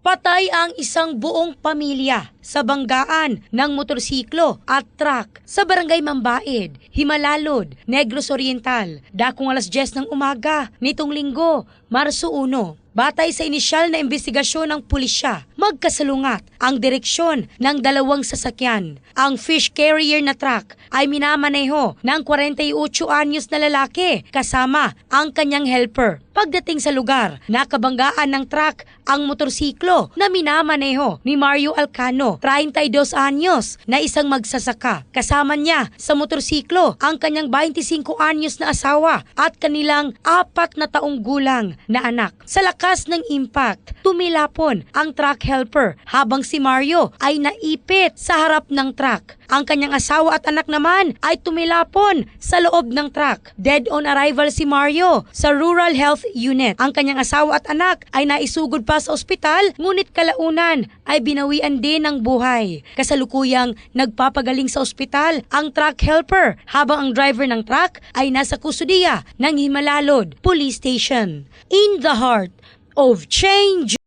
Patay ang isang buong pamilya sa banggaan ng motorsiklo at truck sa barangay Mambaid, Himalalod, Negros Oriental, dakong alas 10 ng umaga nitong Linggo, Marso 1. Batay sa inisyal na investigasyon ng pulisya, magkasalungat ang direksyon ng dalawang sasakyan. Ang fish carrier na truck ay minamaneho ng 48 anyos na lalaki kasama ang kanyang helper. Pagdating sa lugar, nakabanggaan ng truck ang motorsiklo na minamaneho ni Mario Alcano, 32 anyos, na isang magsasaka. Kasama niya sa motorsiklo ang kanyang 25 anyos na asawa at kanilang 4 na taong gulang na anak. Sa lakas ng impact, tumilapon ang truck helper habang si Mario ay naipit sa harap ng truck. Ang kanyang asawa at anak naman ay tumilapon sa loob ng truck. Dead on arrival si Mario sa Rural Health Unit. Ang kanyang asawa at anak ay naisugod pa sa ospital, ngunit kalaunan ay binawian din ng buhay. Kasalukuyang nagpapagaling sa ospital ang truck helper habang ang driver ng truck ay nasa kustudiya ng Himalalod Police Station. In the heart of change.